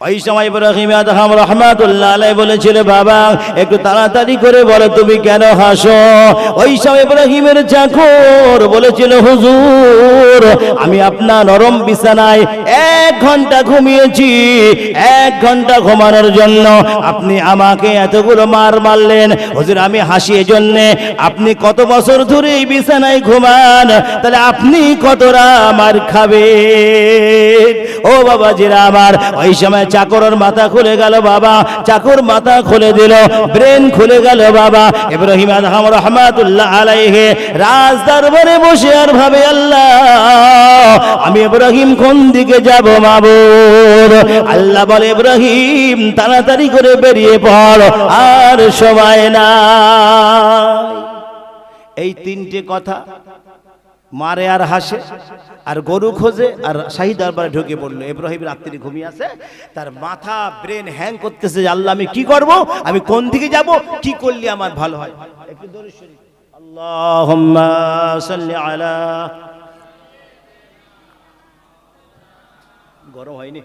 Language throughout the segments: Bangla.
ওই সময় ইব্রাহিম আদহাম রাহমাতুল্লাহ আলাইহি বলেছিল, বাবা একটু তাড়াতাড়ি করে বলো তুমি কেন হাসো? ওই সময় ইব্রাহিমের চাকর বলেছিল, হুজুর আমি আপনার নরম বিছানায় 1 ঘন্টা ঘুমিয়েছি, 1 ঘন্টা ঘুমানোর জন্য আপনি আমাকে এতগুলো মার মারলেন। হুজুর আমি হাসি এজন্য, আপনি কত বছর ধরে এই বিছানায় ঘুমান, তাহলে আপনি কতটা মার খাবেন? ও বাবা জিরা আমার, ওই সময় চাকরের মাথা খুলে গেল। বাবা চাকর মাথা খুলে দিল, ব্রেন খুলে গেল। বাবা ইব্রাহিম আদহাম রাহমাতুল্লাহ আলাইহি রাজ দরবারে বসে আর ভাবে, আল্লাহ আমি ইব্রাহিম কোন দিকে যাব মাবুদ? আল্লাহ বলে, ইব্রাহিম তাড়াতাড়ি করে বেরিয়ে পড়, আর সময় নাই। এই 3টে কথা মারে আর হাসে আর গরু খোঁজে আর শাহী দরবারে ঢুকে পড়লো। ইব্রাহিম রাত্রি ঘুমিয়ে আছে, তার মাথা ব্রেন হ্যাং করতেছে, আল্লাহ আমি কি করব, আমি কোন দিকে যাব, কি করলে আমার ভালো হয়। একটু দরুদ শরীফ, আল্লাহুম্মা সাল্লি আলা। গরম হয়নি?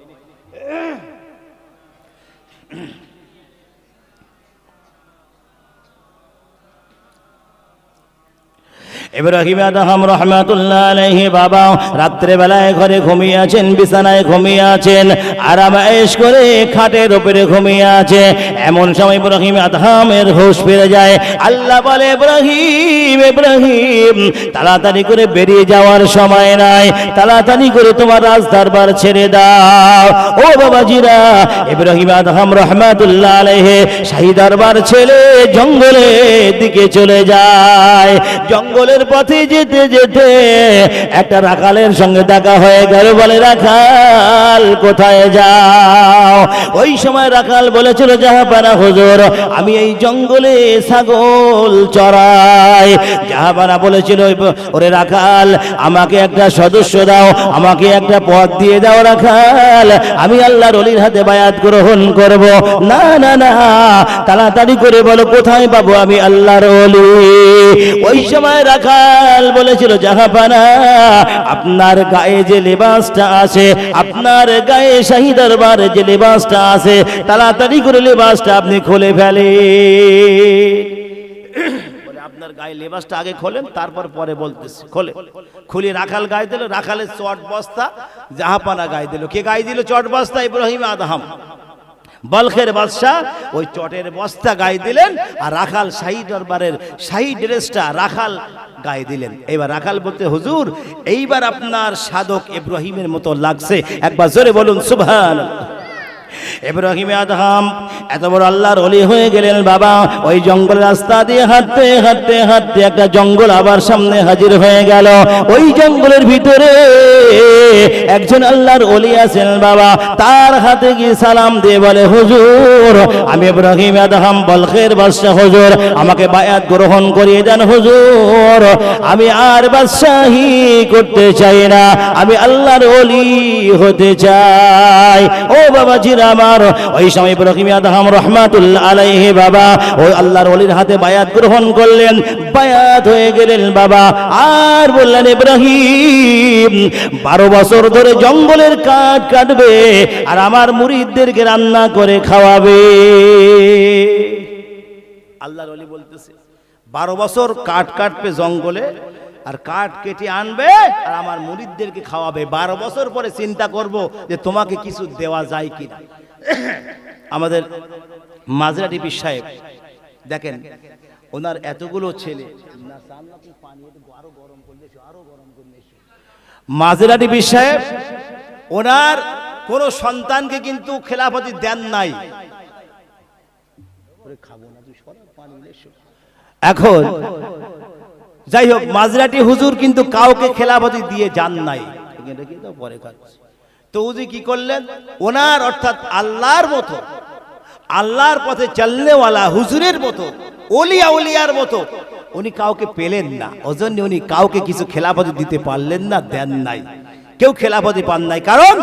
ইব্রাহিম আদহাম রাহমাতুল্লাহ আলাইহি বাবা রাত্রে বেলায় ঘরে ঘুমিয়ে আছেন, বিছানায় ঘুমিয়ে আছেন, আরাম আয়েশ করে খাটের উপরে ঘুমিয়ে আছে। এমন সময় ইব্রাহিম আদহামের হুঁশ ফিরে যায়। আল্লাহ বলে, ইব্রাহিম ইব্রাহিম তাড়াতাড়ি করে বেরিয়ে যাওয়ার সময় নাই, তাড়াতাড়ি করে তোমার রাজ দরবার ছেড়ে দাও। ও বাবাজিরা, ইব্রাহিম আদহাম রাহমাতুল্লাহ আলাইহি শাহী দরবার ছেড়ে জঙ্গলের দিকে চলে যায়। জঙ্গলের পথে যেতে যেতে একটা রাখালের সঙ্গে দেখা হয়ে গেল। বলে, রাখাল কোথায় যাও? ওই সময় রাখাল বলেছিল, জাহাপানা হুজুর আমি এই জঙ্গলে ছাগল চড়াই। জাহাপানা বলেছিল, ওরে রাখাল আমাকে একটা সদস্য দাও, আমাকে একটা পদ দিয়ে দাও রাখাল, আমি আল্লাহর ওলির হাতে বায়াত গ্রহণ করব। না না না, তাড়াতাড়ি করে বলো কোথায় পাবো আমি আল্লাহর ওলি? ওই সময় রাখাল বলেছিল, জাহাপানা আপনার গায়ে যে লেবাসটা আছে, আপনার গায়ে শাহী দরবারে যে লেবাসটা আছে, তাড়াতাড়ি করে লেবাসটা আপনি খুলে ফেলে। আপনার গায়ে লেবাসটা আগে খোলেন, তারপর পরে বলতেছি। খোলে, খুলে রাখাল গায়ে দিল। রাখালের চট বস্তা জাহাপানা গায়ে দিল। কে গায়ে দিল চট বস্তা? ইব্রাহিম আদহাম বলখের বাদশাহ ওই চটের বস্তা গায়ে দিলেন, আর রাখাল শাহী দরবারের শাহী ড্রেসটা রাখাল গায়ে দিলেন। এবার রাখাল বলতে, হুজুর এইবার আপনার সাধক ইব্রাহিমের মতো লাগছে, একবার জোরে বলুন সুবহানাল্লাহ। ইব্রাহিম আদহাম এত বড় আল্লাহর ওলি হয়ে গেলেন। বাবা ওই জঙ্গলের রাস্তা দিয়ে হাঁটতে হাঁটতে হাঁটতে একটা জঙ্গল আবার সামনে হাজির হয়ে গেল। ওই জঙ্গলের ভিতরে একজন আল্লাহর ওলি আছেন। বাবা তার হাতে গিয়ে সালাম দিয়ে বলে, হুজুর আমি ইব্রাহিম আদহাম বলখের বাদশাহ, হুজুর আমাকে বায়াত গ্রহণ করিয়ে দেন হুজুর, আমি আর বাদশাহী করতে চাই না, আমি আল্লাহর ওলি হতে চাই। ও বাবা জিরা আমার, ওই সময় ইব্রাহিম আদহাম রাহমাতুল্লাহ আলাইহি বাবা ওই আল্লাহর ওলির হাতে বায়াত গ্রহণ করলেন, বায়াত হয়ে গেলেন। বাবা আর বললেন, ইব্রাহিম 12 বছর ধরে জঙ্গলের কাঠ কাটবে আর আমার মুরিদদেরকে রান্না করে খাওয়াবে। আল্লাহর ওলি বলতেছে, 12 বছর কাঠ কাটবে জঙ্গলে, আর কাঠ কেটে আনবে আর আমার মুরিদদেরকে খাওয়াবে। 12 বছর পরে চিন্তা করব যে তোমাকে কিছু দেওয়া যায় কিনা। আমাদের মাজরাটি পীর সাহেব দেখেন, ওনার এতগুলো ছেলে, মাজরাটি পীর সাহেব ওনার কোন সন্তানকে কিন্তু খেলাফতি দেন নাই। এখন যাই হোক, মাজরাটি হুজুর কিন্তু কাউকে খেলাফতি দিয়ে যান নাই। তো উনি কি করলেন, ওনার অর্থাৎ আল্লাহর মতো, আল্লাহর পথে চলনেওয়ালা হুজুরের মতো, ওলিয়া উলিয়ার মতো উনি কাউকে পেলেন না। ওজন্য উনি কাউকে কিছু খেলাফতি দিতে পারলেন না, দেন নাই, কেউ খেলাফতি পান নাই। কারণ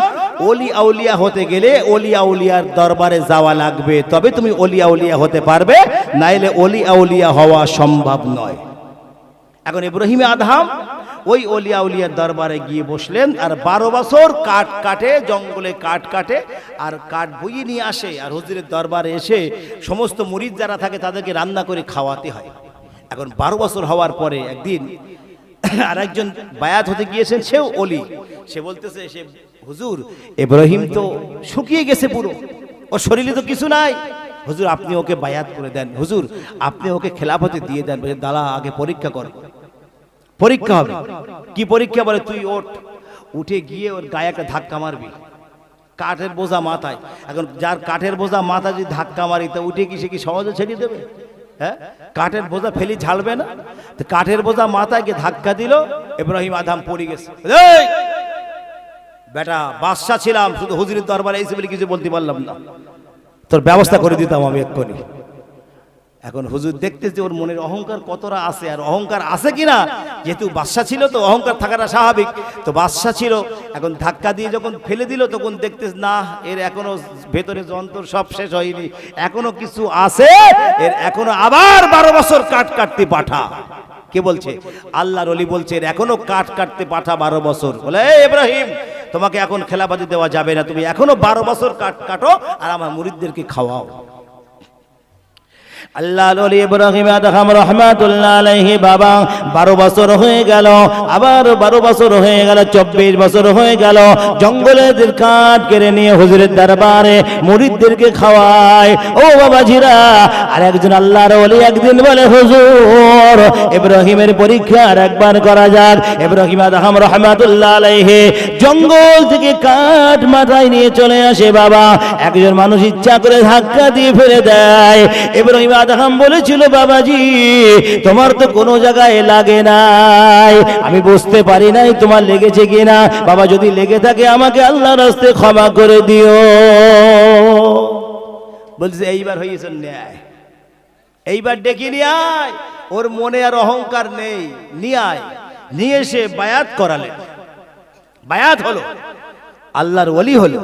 ওলি আউলিয়া হতে গেলে ওলি আউলিয়ার দরবারে যাওয়া লাগবে, তবে তুমি ওলি আউলিয়া হতে পারবে, নাইলে ওলি আউলিয়া হওয়া সম্ভব নয়। এখন ইব্রাহিম আদহাম ওই অলিয়া উলিয়ার দরবারে গিয়ে বসলেন, আর 12 বছর কাঠ কাটে, জঙ্গলে কাঠ কাটে আর কাঠ বইয়ে নিয়ে আসে, আর হুজুরের দরবারে এসে সমস্ত মুরিদ যারা থাকে তাদেরকে রান্না করে খাওয়াতে হয়। এখন 12 বছর হওয়ার পরে একদিন আর একজন বায়াত হতে গিয়েছেন, সেও অলি, সে বলতেছে, সে হুজুর ইব্রাহিম তো শুকিয়ে গেছে পুরো, ওর শরীরে তো কিছু নাই, হুজুর আপনি ওকে বায়াত করে দেন, হুজুর আপনি ওকে খেলাফতে দিয়ে দেন। বলে দাঁড়া, আগে পরীক্ষা কর, পরীক্ষা হবে। কি পরীক্ষা? বলে তুই ওঠ, উঠে গিয়ে ওর গায়ে একটা ধাক্কা মারবি, কাঠের বোঝা মাথায়। এখন যার কাঠের বোঝা মাথা যদি ধাক্কা মারি তা উঠে কি সে কি সহজে ছেড়ে দেবে? হ্যাঁ, কাঠের বোঝা ফেলি ঝাড়বে না। তো কাঠের বোঝা মাথায় গিয়ে ধাক্কা দিল, ইব্রাহিম আদম পড়ে গেছে। এই বেটা, বাদশা ছিলাম, শুধু হুজুরের দরবারে এসে বলে কিছু বলতে পারলাম না, তোর ব্যবস্থা করে দিতাম আমি এক্ষুনি। এখন হুজুর দেখতেছে ওর মনের অহংকার কতটা আছে, আর অহংকার আছে কিনা, যেহেতু বাদশা ছিল তো অহংকার থাকাটা স্বাভাবিক, তো বাদশা ছিল। এখন ধাক্কা দিয়ে যখন ফেলে দিল তখন দেখতেছে না, এর এখনো ভেতরে যন্ত্র সব শেষ হয়নি, এখনো কিছু আছে, এর এখনো আবার 12 বছর কাঠ কাটতে পাঠা। কে বলছে? আল্লাহর ওলি বলছে এর এখনো কাঠ কাটতে পাঠা 12 বছর। বলে এই ইব্রাহিম, তোমাকে এখন খেলাবাজি দেওয়া যাবে না, তুমি এখনো 12 বছর কাঠ কাটো আর আমার মুরিদদেরকে খাওয়াও। আল্লাহর ওলি ইব্রাহিম আদহাম রাহমাতুল্লাহ আলাইহি বাবা 12 বছর হয়ে গেল, আবার 12 বছর হয়ে গেল, 24 বছর হয়ে গেল, জঙ্গলের কাঠ কেড়ে নিয়ে হুজুরের দরবারে মুরিদদেরকে খাওয়ায়। ও বাবাজিরা, আর একজন আল্লাহর ওলি একদিন বলে, হুজুর ইব্রাহিমের পরীক্ষা আর একবার করা যাক। ইব্রাহিম আদহাম রাহমাতুল্লাহ আলাইহি জঙ্গল থেকে কাঠ মাথায় নিয়ে চলে আসে। বাবা, একজন মানুষ ইচ্ছা করে ধাক্কা দিয়ে ফেলে দেয়। ইব্রাহিম আদহাম বলেছিল, বাবাজি তোমার তো কোনো জায়গায় লাগে নাই, আমি বুঝতে পারি নাই তোমার লেগেছে কিনা। বাবা যদি লেগে থাকে আমাকে আল্লাহর রাস্তায় ক্ষমা করে দিও। বলছে এইবার হয়েছে ন্যায়, এইবার ডেকে নিয়ে আয়, ওর মনে আর অহংকার নেই, নিয়ে আয়। নিয়ে এসে বায়াত করালেন, বায়াত হলো, আল্লাহর ওলি হলো।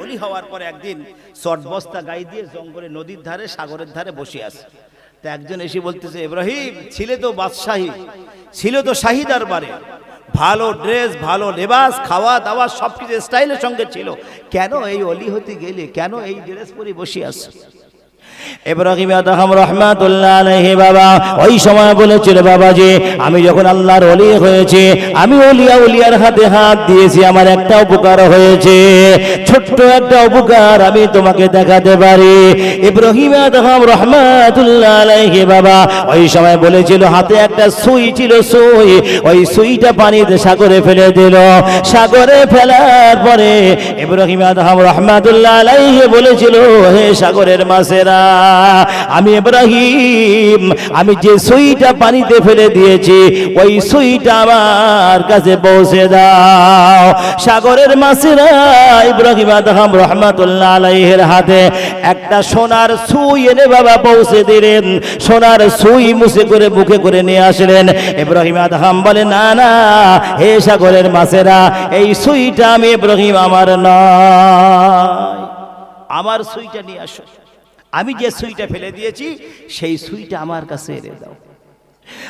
ওলি হওয়ার পরে একদিন শর্ট বস্তা গায়ে দিয়ে জঙ্গলে নদীর ধারে সাগরের ধারে বসে আছে। তা একজন এসে বলতেছে, ইব্রাহিম ছিলে তো বাদশাহী, ছিল তো শাহী দরবারে, ভালো ড্রেস, ভালো লেবাস, খাওয়া দাওয়া সবকিছু স্টাইলের সঙ্গে ছিল, কেন এই ওলি হতে গেলে, কেন এই ড্রেস পরে বসে আছে? ইব্রাহিম আদহাম রাহমাতুল্লাহ আলাইহি বাবা ওই সময় বলেছিল, বাবাজি আমি যখন আল্লাহর ওলি হয়েছে, আমি উলিয়ার হাতে হাত দিয়েছি, আমার একটা উপকার হয়েছে, ছোট্ট একটা উপকার আমি তোমাকে দেখাতে পারি। ইব্রাহিম আদহাম রাহমাতুল্লাহ আলাইহি বাবা ওই সময় বলেছিল, হাতে একটা সুই ছিল, সুই, ওই সুইটা পানিতে সাগরে ফেলে দিল। সাগরে ফেলার পরে ইব্রাহিম আদহাম রাহমাতুল্লাহ আলাইহি বলেছিল, হে সাগরের মাছেরা, আমি ইব্রাহিম, আমি যে সুইটা পানিতে ফেলে দিয়েছি ওই সুইটা আমার কাছে পৌঁছে দাও। সাগরের মাছেরা ইব্রাহিম আদহাম রাহমাতুল্লাহ আলাইহির হাতে একটা সোনার সুই এনে বাবা পৌঁছে দিলেন। সোনার সুই মুছে করে মুখে করে নিয়ে আসলেন। ইব্রাহিম আদহাম বলে, না না হে সাগরের মাছেরা, এই সুইটা আমি ইব্রাহিম আমার নয়, আমার সুইটা নিয়ে আসো, আমি যে সুইটা ফেলে দিয়েছি সেই সুইটা আমার কাছে এনে দাও।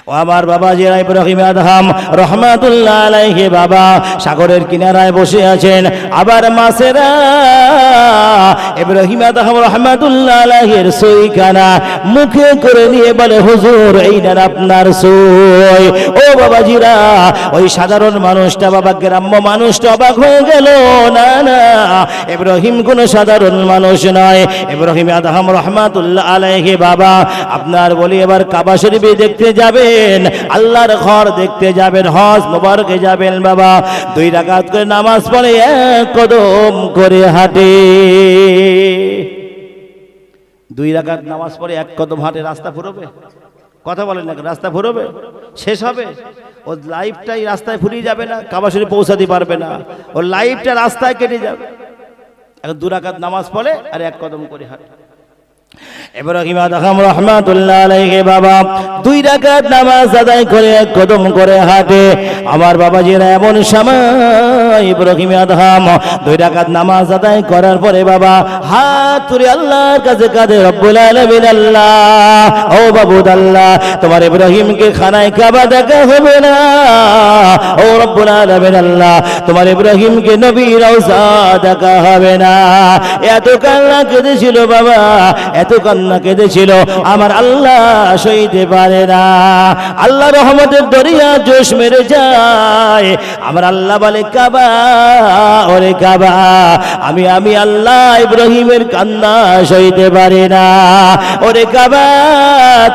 ও আমার বাবাজিরা, ইব্রাহিম আদহাম রাহমাতুল্লাহ আলাইহি বাবা সাগরের কিনারায় বসে আছেন। আবার মাছেরা ইব্রাহিম আদহাম রাহমাতুল্লাহ আলাইহির সুইখানা মুখে করে নিয়ে বলে, হুজুর এই নেন আপনার সুই। ও বাবাজিরা, ওই সাধারণ মানুষটা, বাবা গ্রাম্য মানুষটা অবাক হয়ে গেল, না না ইব্রাহিম কোন সাধারণ মানুষ নয়। ইব্রাহিম আদহাম রাহমাতুল্লাহ আলাইহি বাবা আপনার বলি এবার কাবা শরীফে দেখতে যাবেন, আল্লাহর ঘর দেখতে যাবেন, হজ মুবারকে যাবেন। বাবা 2 রাকাত করে নামাজ পড়ে এক কদম করে হাঁটে, 2 রাকাত নামাজ পড়ে এক কদম হাঁটে, রাস্তা ফুরবে? কথা বলেন না, রাস্তা ফুরবে? শেষ হবে? ওর লাইফটাই রাস্তায় ফুরিয়ে যাবে না, কাবা শরীফ পৌঁছাতে পারবে না, ওর লাইফটা রাস্তায় কেটে যাবে। এখন 2 রাকাত নামাজ পড়ে আর এক কদম করে হাঁটে। ইব্রাহিম আদহাম রহমাতুল্লাহ আলাইহি বাবা 2 রাকাত নামাজ আদায় করে এক কদম করে হাঁটে। আমার বাবাজিরা এমন সময় ইব্রাহিম আদহাম 2 রাকাত নামাজ আদায় করার পরে বাবা হাত তুলে আল্লাহর কাছে কাঁদে, রব্বুল আলামিন আল্লাহ, ও বাবুদ আল্লাহ, তোমার ইব্রাহিমকে খানায় কাবা দেখা হবে না। ও রব্বুল আলামিন আল্লাহ, তোমার ইব্রাহিমকে নবী রওজা দেখা হবে না। এত কান্না কেঁদেছিল বাবা, এত কান্না কেঁদেছিল, আমার আল্লাহ সইতে পারে না। আল্লাহ রহমতের দরিয়া জোশ মেরে যায়। আমার আল্লাহ বলে, কাবা, ওরে কাবা, আমি আল্লাহ ইব্রাহিমের কান্না সইতে পারি না। ওরে কাবা,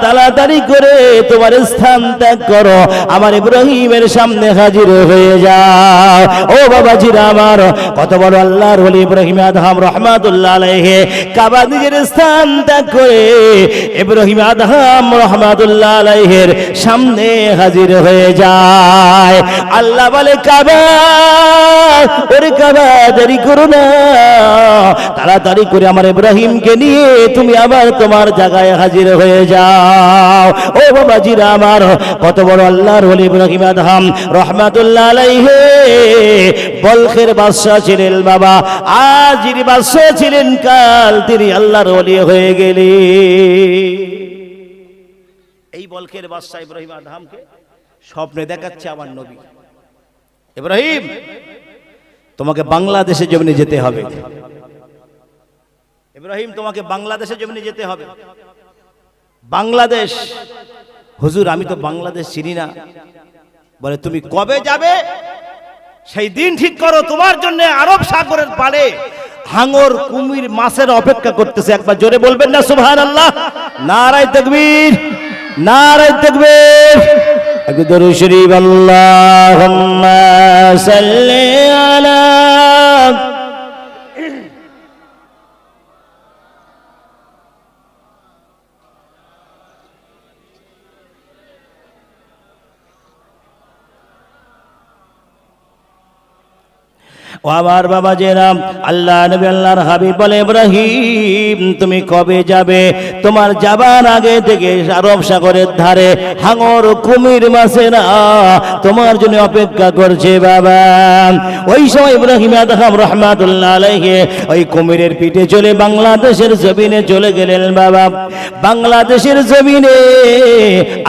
তাড়াতাড়ি করে তোমার স্থান ত্যাগ করো, আমার ইব্রাহিমের সামনে হাজির হয়ে যাও। ও বাবাজিরা আমার, কত বড় আল্লাহর ওলি ইব্রাহিম আদহাম রহমাতুল্লাহ আলাইহি কাবা নিজের স্থান ত্যাগ করে ইব্রাহিম আদহাম রহমাতুল্লাহ আলাইহির সামনে হাজির হয়ে যায়। আল্লাহ বলে, কাবা, ওরে কাবা, দেরি করো না, তাড়াতাড়ি করে আমার ইব্রাহিমকে নিয়ে তুমি আবার তোমার জায়গায় হাজির হয়ে যাও। ও বাবাজিরা আমার, কত বড় আল্লাহর ওলি ইব্রাহিম আদহাম রহমাতুল্লাহ আলাইহি বলখের বাদশা ছিলেন বাবা। আজ যিনি বাদশা ছিলেন, কাল তিনি আল্লাহর ওলি হয়ে গেলেন। এই বলখের বাদশা ইব্রাহিম আদহামকে স্বপ্নে দেখাচ্ছে আমার নবী, ইব্রাহিম, তোমাকে বাংলাদেশে জমিনে যেতে হবে। ইব্রাহিম, তোমাকে বাংলাদেশে জমিনে যেতে হবে। বাংলাদেশ? হুজুর, আমি তো বাংলাদেশ চিনি না। বলে, তুমি কবে যাবে সেই দিন ঠিক করো, তোমার জন্য আরব সাগরের পাড়ে হাঙর, কুমির, মাছের অপেক্ষা করতেছে। একবার জোরে বলবেন না সুবহানাল্লাহ? নারায়ে তাকবীর, নারায়ে তাকবীর। একবার দরুদ শরীফ, আল্লাহুম্মা সাল্লি আলা। ও আমার বাবা জেরাম, আল্লাহ নবী আল্লাহর হাবিব বলে, ইব্রাহিম, তুমি কবে যাবে? তোমার যাবার আগে থেকে আরব সাগরের ধারে হাঙর, কুমির, মাছেরা তোমার জন্য অপেক্ষা করছে বাবা। ওই সময় ইব্রাহিম আদহাম রহমাতুল্লাহ আলাইহি ওই কুমিরের পিঠে চলে বাংলাদেশের জমিনে চলে গেলেন বাবা। বাংলাদেশের জমিনে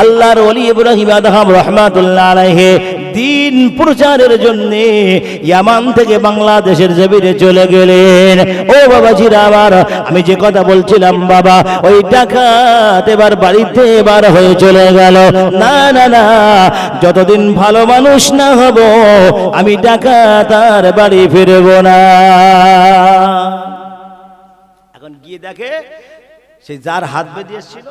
আল্লাহর ওলি ইব্রাহিম আদহাম রহমাতুল্লাহ আলাইহি দিন প্রচারের জন্য ইয়ামান থেকে বাংলাদেশের জমিনে চলে গেলেন। ও বাবাজিরা আমার, আমি যে কথা বলছিলাম বাবা, ওই ডাকাত এবার বাড়িতে এবার হয়ে চলে গেল। না না না, যতদিন ভালো মানুষ না হব আমি ডাকাত আর বাড়ি ফিরব না। এখন গিয়ে দেখে সে যার হাত বেঁধে এসেছিল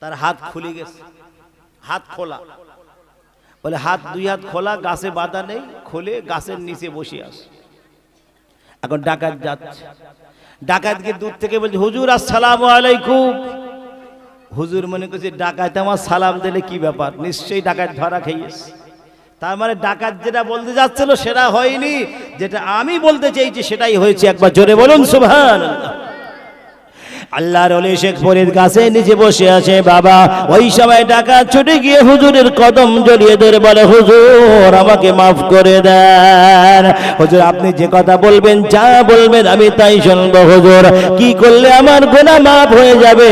তার হাত খুলে গেছে, হাত খোলা। বলে, হাত, 2 হাত খোলা, গাছে বাঁধা নেই, খুলে গাছের নিচে বসে আছে। এখন ডাকাত যাচ্ছে, ডাকাতকে দূর থেকে বলছে, হুজুর আসসালামু আলাইকুম। হুজুর মনে করছে ডাকাত আমার সালাম দিলে কি ব্যাপার, নিশ্চয়ই ডাকাত ধরা খেয়েছে। তার মানে ডাকাত যেটা বলতে যাচ্ছিল সেটা হয়নি, যেটা আমি বলতে চাইছি সেটাই হয়েছে। একবার জোরে বলুন সুবহানাল্লাহ। আল্লাহর ওলি শেখ ফরিদ গাছে নিচে বসে আছে বাবা। ওই সময় ডাকাত ছুটে গিয়ে হুজুরের কদম জড়িয়ে ধরে বলে, হুজুর আমাকে মাফ করে দেন। হুজুর, আপনি যে কথা বলবেন, যা বলবেন আমি তাই শুনবো। হুজুর, কি করলে আমার গুনাহ মাফ হয়ে যাবে?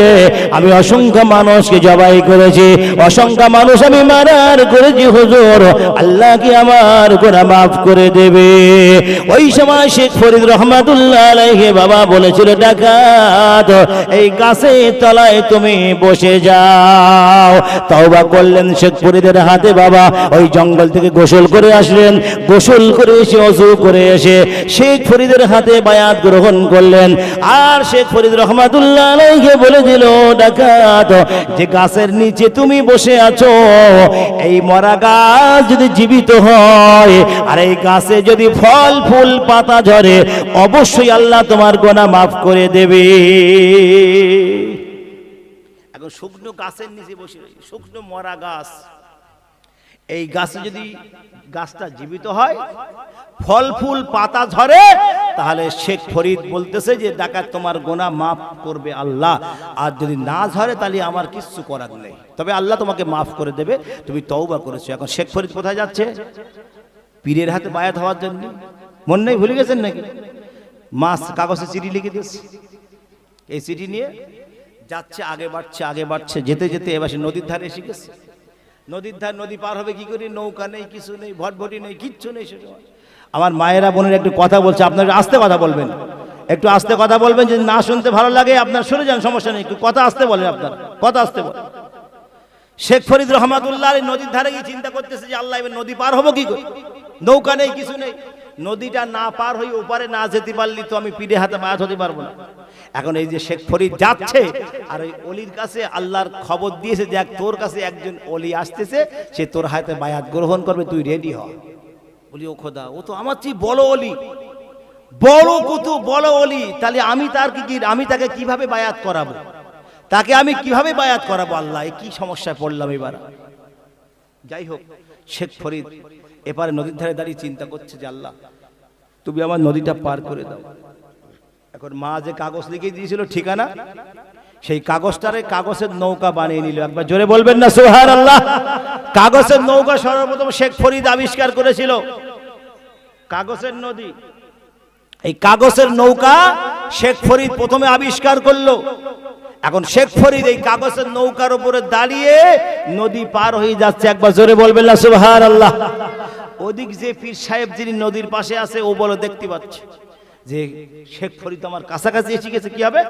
আমি অসংখ্য মানুষকে জবাই করেছি, অসংখ্য মানুষ আমি মারার করেছি। হুজুর, আল্লাহ কি আমার গুনাহ মাফ করে দেবে? ওই সময় শেখ ফরিদ রহমাতুল্লাহ আলাইহি বাবা বলেছিল, ডাকাত এই গাছের তলায় তুমি বসে যাও। তওবা করলেন শেখ ফরিদের হাতে বাবা। ওই জঙ্গল থেকে গোসল করে আসলেন, গোসল করে এসে ওযু করে এসে শেখ ফরিদের হাতে বায়াত গ্রহণ করলেন। আর শেখ ফরিদ রহমাতুল্লাহ আলাইহি বলে দিল, ডাকাত, যে গাছের নিচে তুমি বসে আছো, এই মরা গাছ যদি জীবিত হয় আর এই গাছে যদি ফল ফুল পাতা ঝরে, অবশ্যই আল্লাহ তোমার গুনাহ মাফ করে দেবে। এখন শুকনো গাছের নিচে বসে, শুকনো মরা গাছ, এই গাছে যদি গাছটা জীবিত হয়, ফল ফুল পাতা ঝরে, তাহলে শেখ ফরিদ বলতেছে যে ডাকাত তোমার গুনাহ মাফ করবে আল্লাহ, আর যদি না ঝরে তাহলে আমার কিচ্ছু করার নেই, তবে আল্লাহ তোমাকে মাফ করে দেবে, তুমি তওবা করেছো। এখন শেখ ফরিদ কোথায় যাচ্ছে? পীরের হাতে বায়াত হওয়ার জন্য। মন নেই, ভুলে গেছেন নাকি? মাস কাগজে চিঠি লিখে দিয়েছে, এই চিঠি নিয়ে যাচ্ছে, আগে বাড়ছে আগে বাড়ছে, যেতে যেতে এবার সে নদীর ধারে এসে গেছে। নদীর ধার, নদী পার হবে কি করে? নৌকা নেই, কিছু নেই, ভটভটি নেই, কিচ্ছু নেই। সেটা আমার মায়েরা বোনের একটু কথা বলছে, আপনার আস্তে কথা বলবেন, একটু আস্তে কথা বলবেন, যদি না শুনতে ভালো লাগে আপনার সরে যান, সমস্যা নেই, একটু কথা আস্তে বলেন, আপনার কথা আস্তে বলেন। শেখ ফরিদ রহমাতুল্লাহ নদীর ধারে গিয়ে চিন্তা করতেছে যে আল্লাহ এবার নদী পার হবো কি করে? নৌকা নেই, কিছু নেই, নদীটা না পার হয়ে ওপারে না যেতে পারলি তো আমি পীরের হাতে বায়াত হতে পারবো না। এখন এই যে শেখ ফরিদ যাচ্ছে, আর ওই অলির কাছে আল্লাহর খবর দিয়েছে যে তোর কাছে একজন অলি আসতেছে, সে তোর হাতে বায়াত গ্রহণ করবে, তুই রেডি হ। বলি ও খোদা, ও তো আমার চেয়ে বড় অলি, বড় কত বড় অলি, তাহলে আমি তার কি আমি তাকে কিভাবে বায়াত করাবো? তাকে আমি কিভাবে বায়াত করাবো? আল্লাহ, কি সমস্যায় পড়লাম এবার। যাই হোক, শেখ ফরিদ এপারে নদীর ধারে দাঁড়িয়ে চিন্তা করছে যে আল্লাহ তুমি আমার নদীটা পার করে দাও। এখন মা যে কাগজ লিখে দিয়েছিল ঠিকানা, সেই কাগজটারে কাগজের নৌকা বানিয়ে নিল। একবার জোরে বলবেন না সুবহানাল্লাহ। কাগজের নৌকা সর্বপ্রথম শেখ ফরিদ আবিষ্কার করেছিল, কাগজের নদী। এই কাগজের নৌকা শেখ ফরিদ প্রথমে আবিষ্কার করলো। এখন শেখ ফরিদ এই কাগজের নৌকার উপরে দাঁড়িয়ে নদী পার হয়ে যাচ্ছে। একবার জোরে বলবেন না সুবহানাল্লাহ। ওদিক যে পীর সাহেব যিনি নদীর পাশে আছে, ও বলে দেখতে পাচ্ছে যে শেখ ফরিদ আমার কাছাকাছি এসে গেছে, কি হবে?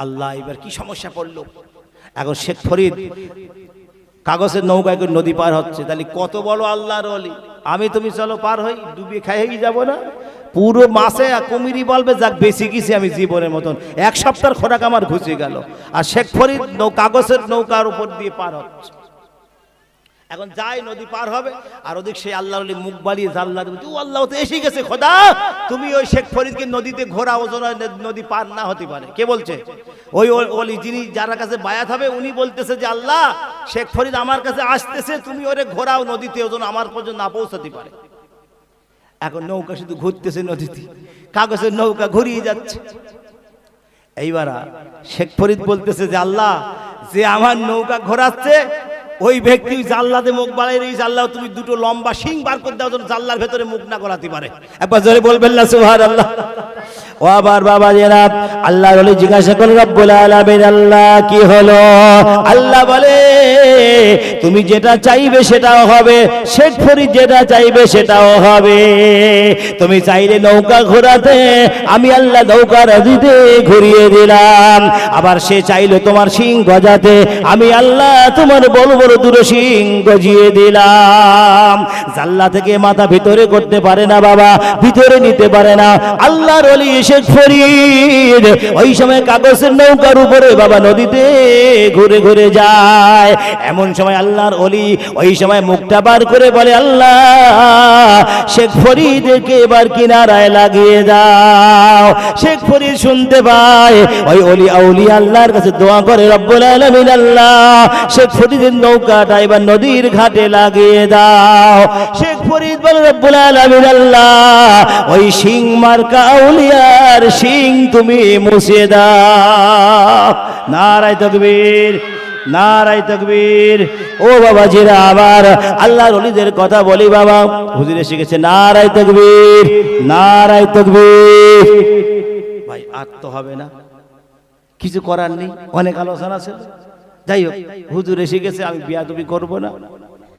আল্লাহ, এবার কি সমস্যা পড়লো। এখন শেখ ফরিদ কাগজের নৌকায় করে নদী পার হচ্ছে, তাহলে কত বড় আল্লাহর ওলি। আমি তুমি চলো পার হই, ডুবিয়ে খাইয়ে যাব না? পুরো মাসে কুমিরি বলবে যাক বেশি গেছি আমি জীবনের মতন, এক সপ্তাহের খোরাক আমার ঘুচে গেল। আর শেখ ফরিদ কাগজের নৌকার উপর দিয়ে পার হচ্ছে। এখন যাই নদী পার হবে, আর ওদিক সেই আল্লাহর ওলি মুখ বাড়িয়ে জানলা দেবে, ও আল্লাহ তো এসে গেছে, খোদা তুমি ওই শেখ ফরিদকে নদীতে ঘোরা, ওজন নদী পার না হতে পারে। কে বলছে? ওই ওলি যিনি যার কাছে বায়াত হবে, উনি বলতেছে যে আল্লাহ শেখ ফরিদ আমার কাছে আসতেছে, তুমি ওরে ঘোরাও নদীতে, ওজন আমার পর্যন্ত না পৌঁছাতে পারে। এখন নৌকা শুধু ঘুরতেছে নদীতে, কাগজের নৌকা ঘুরিয়ে যাচ্ছে। এইবার শেখ ফরিদ বলতেছে যে আল্লাহ, যে আমার নৌকা ঘোরাচ্ছে ওই ব্যক্তি জাল্লাতে মুখ বাড়াই রয়েছে, আল্লাহ তুমি দুটো লম্বা শিং বার করে দাও যেন জাল্লার ভেতরে মুখ না গলাতে পারে। একবার জোরে বলবেন না সুবহানাল্লাহ। ও আবার বাবা জেনাব, আল্লাহ বলে জিজ্ঞাসা করে রব্বুল আলামিন, আল্লাহ কি হলো? আল্লাহ বলে তুমি যেটা চাইবে সেটাও হবে, শেখ ফরিদ যেটা চাইবে সেটাও হবে। তুমি চাইলে নৌকা ঘোরাতে, আমি আল্লাহ নৌকা নদীতে ঘুরিয়ে দিলাম। আবার সে চাইলে তোমার শিং গজাতে, আমি আল্লাহ তোমার বড় বড় দুটো শিং গজিয়ে দিলাম। জাল্লা থেকে মাথা ভিতরে করতে পারে না বাবা, ভিতরে নিতে পারে না। আল্লাহর ওলি শেখ ফরিদ ওই সময় কাগজের নৌকার উপরে বাবা নদীতে ঘুরে ঘুরে যায়। এমন সময় আল্লাহর ওলি ওই সময় মুখটা বার করে বলে, আল্লাহ শেখ ফরিদকে এবার কিনারায় লাগিয়ে দাও। শেখ ফরিদ শুনতে পায়, ওই ওলি আউলিয়া আল্লাহর কাছে দোয়া করে, রব্বুল আলামিন আল্লাহ শেখ ফরিদের নৌকাটা এবার নদীর ঘাটে লাগিয়ে দাও। শেখ ফরিদ বলে, রব্বুল আলামিন আল্লাহ ওই শিং মার্কা আউলিয়ার শিং তুমি মুছে দাও। নারায়ে তাকবীর, নারায়ে তাকবীর। ও বাবা জিরা, আবার আল্লাহর ওলিদের কথা বলি বাবা, হুজুরে শিখেছে নারায়ে তাকবীর, নারায়ে তাকবীর। ভাই আর তো হবে না, কিছু করার নেই, অনেক আলোচনা ছিল। যাই হোক, হুজুর এসে গেছে, আমি বিয়াদবি করবো না।